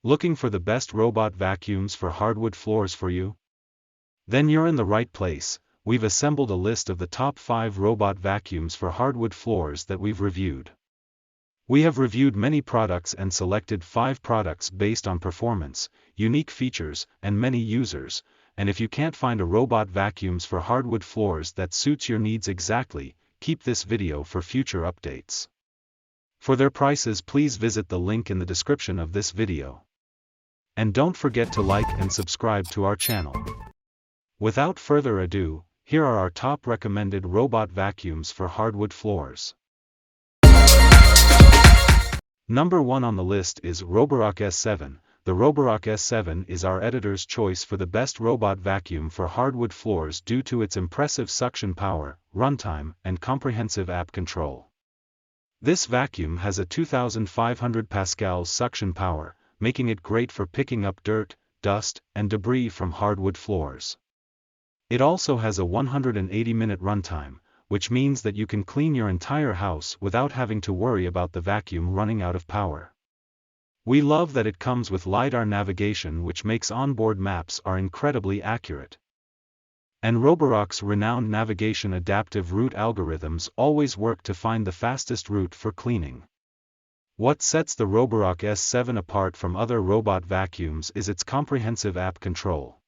Looking for the best robot vacuums for hardwood floors for you? Then you're in the right place. We've assembled a list of the top 5 robot vacuums for hardwood floors that we've reviewed. We have reviewed many products and selected 5 products based on performance, unique features, and many users, and if you can't find a robot vacuums for hardwood floors that suits your needs exactly, keep this video for future updates. For their prices, please visit the link in the description of this video. And don't forget to like and subscribe to our channel. Without further ado, here are our top recommended robot vacuums for hardwood floors. Number 1 on the list is Roborock S7. The Roborock S7 is our editor's choice for the best robot vacuum for hardwood floors due to its impressive suction power, runtime, and comprehensive app control. This vacuum has a 2500 pascals suction power, making it great for picking up dirt, dust, and debris from hardwood floors. It also has a 180-minute runtime, which means that you can clean your entire house without having to worry about the vacuum running out of power. We love that it comes with LiDAR navigation, which makes onboard maps are incredibly accurate. And Roborock's renowned navigation adaptive route algorithms always work to find the fastest route for cleaning. What sets the Roborock S7 apart from other robot vacuums is its comprehensive app control.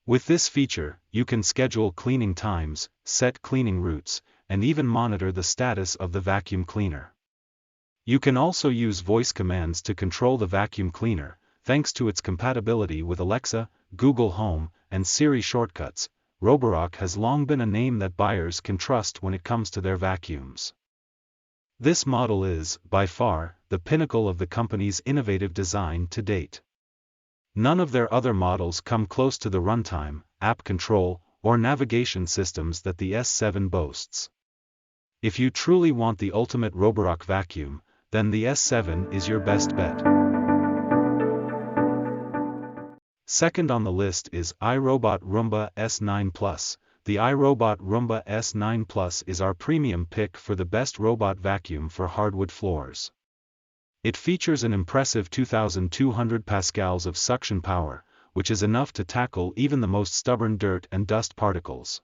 With this feature, you can schedule cleaning times, set cleaning routes, and even monitor the status of the vacuum cleaner. You can also use voice commands to control the vacuum cleaner, thanks to its compatibility with Alexa, Google Home, and Siri shortcuts. Roborock has long been a name that buyers can trust when it comes to their vacuums. This model is, by far, the pinnacle of the company's innovative design to date. None of their other models come close to the runtime, app control, or navigation systems that the S7 boasts. If you truly want the ultimate Roborock vacuum, then the S7 is your best bet. Second on the list is iRobot Roomba S9 Plus. The iRobot Roomba S9 Plus is our premium pick for the best robot vacuum for hardwood floors. It features an impressive 2200 pascals of suction power, which is enough to tackle even the most stubborn dirt and dust particles.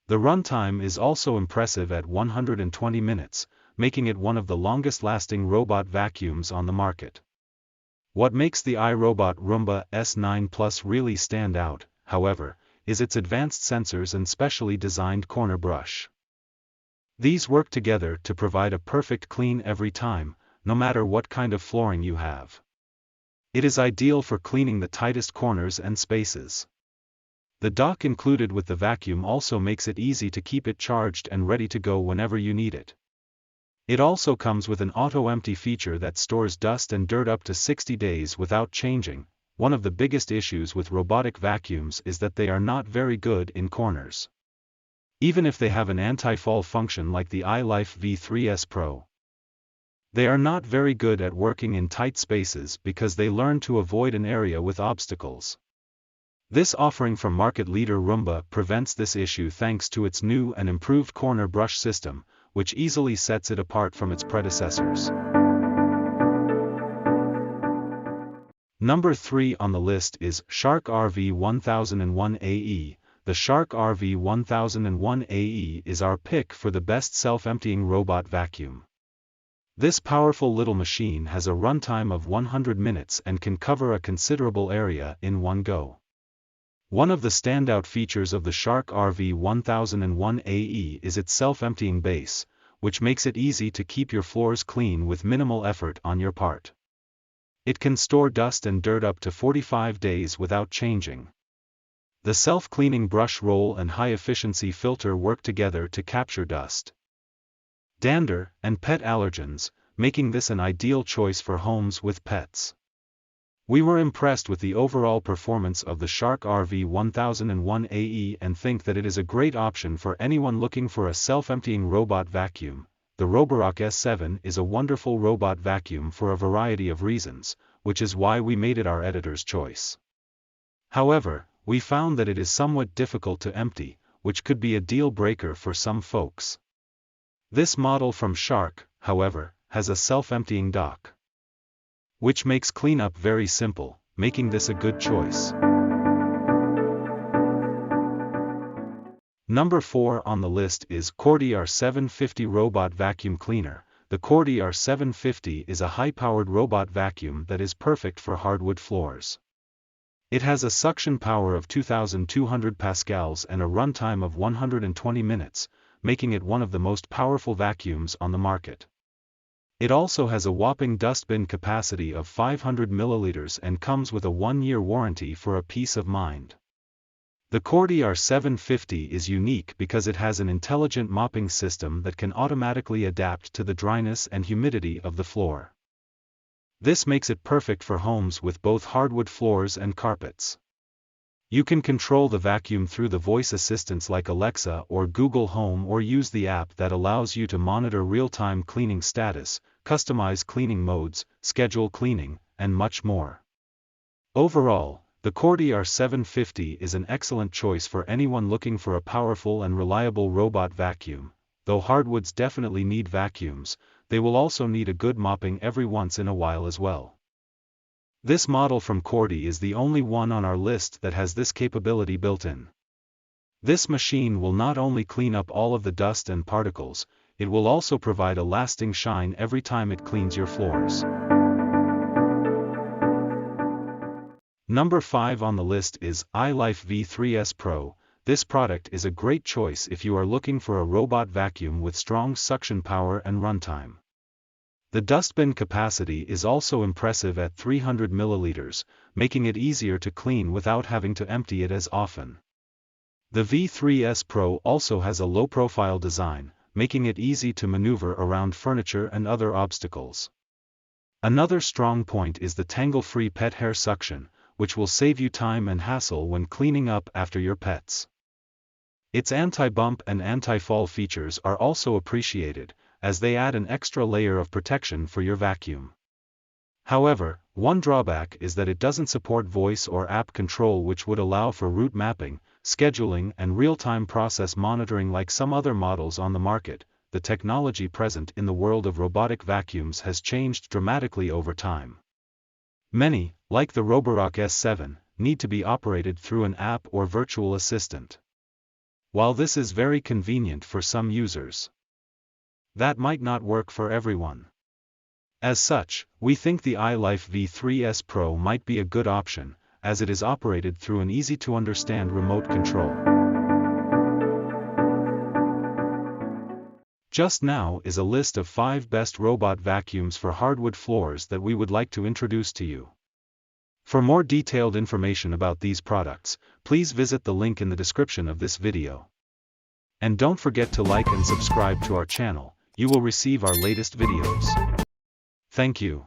The runtime is also impressive at 120 minutes, making it one of the longest-lasting robot vacuums on the market. What makes the iRobot Roomba S9 Plus really stand out, however, is its advanced sensors and specially designed corner brush. These work together to provide a perfect clean every time, no matter what kind of flooring you have. It is ideal for cleaning the tightest corners and spaces. The dock included with the vacuum also makes it easy to keep it charged and ready to go whenever you need it. It also comes with an auto-empty feature that stores dust and dirt up to 60 days without changing. One of the biggest issues with robotic vacuums is that they are not very good in corners. Even if they have an anti-fall function like the ILIFE V3s Pro. They are not very good at working in tight spaces because they learn to avoid an area with obstacles. This offering from market leader Roomba prevents this issue thanks to its new and improved corner brush system, which easily sets it apart from its predecessors. Number 3 on the list is Shark RV1001AE. The Shark RV1001AE is our pick for the best self-emptying robot vacuum. This powerful little machine has a runtime of 100 minutes and can cover a considerable area in one go. One of the standout features of the Shark RV1001AE is its self-emptying base, which makes it easy to keep your floors clean with minimal effort on your part. It can store dust and dirt up to 45 days without changing. The self-cleaning brush roll and high-efficiency filter work together to capture dust, dander, and pet allergens, making this an ideal choice for homes with pets. We were impressed with the overall performance of the Shark RV1001AE and think that it is a great option for anyone looking for a self-emptying robot vacuum. The Roborock S7 is a wonderful robot vacuum for a variety of reasons, which is why we made it our editor's choice. However, we found that it is somewhat difficult to empty, which could be a deal breaker for some folks. This model from Shark, however, has a self-emptying dock. which makes cleanup very simple, making this a good choice. Number 4 on the list is Coredy R750 Robot Vacuum Cleaner. The Coredy R750 is a high-powered robot vacuum that is perfect for hardwood floors. It has a suction power of 2,200 pascals and a runtime of 120 minutes, making it one of the most powerful vacuums on the market. It also has a whopping dustbin capacity of 500 milliliters and comes with a 1-year warranty for a peace of mind. The Coredy R750 is unique because it has an intelligent mopping system that can automatically adapt to the dryness and humidity of the floor. This makes it perfect for homes with both hardwood floors and carpets. You can control the vacuum through the voice assistants like Alexa or Google Home, or use the app that allows you to monitor real-time cleaning status, customize cleaning modes, schedule cleaning, and much more. Overall, the Coredy R750 is an excellent choice for anyone looking for a powerful and reliable robot vacuum. Though hardwoods definitely need vacuums, they will also need a good mopping every once in a while as well. This model from Coredy is the only one on our list that has this capability built in. This machine will not only clean up all of the dust and particles, it will also provide a lasting shine every time it cleans your floors. Number 5 on the list is iLiFE V3s Pro. This product is a great choice if you are looking for a robot vacuum with strong suction power and runtime. The dustbin capacity is also impressive at 300 milliliters, making it easier to clean without having to empty it as often. The V3s Pro also has a low-profile design, making it easy to maneuver around furniture and other obstacles. Another strong point is the tangle-free pet hair suction, which will save you time and hassle when cleaning up after your pets. Its anti-bump and anti-fall features are also appreciated, as they add an extra layer of protection for your vacuum. However, one drawback is that it doesn't support voice or app control, which would allow for route mapping, scheduling, and real-time process monitoring like some other models on the market. The technology present in the world of robotic vacuums has changed dramatically over time. Many, like the Roborock S7, need to be operated through an app or virtual assistant. While this is very convenient for some users, that might not work for everyone. As such, we think the iLiFE V3s Pro might be a good option, as it is operated through an easy-to-understand remote control. Just now is a list of 5 best robot vacuums for hardwood floors that we would like to introduce to you. For more detailed information about these products, please visit the link in the description of this video. And don't forget to like and subscribe to our channel. You will receive our latest videos. Thank you.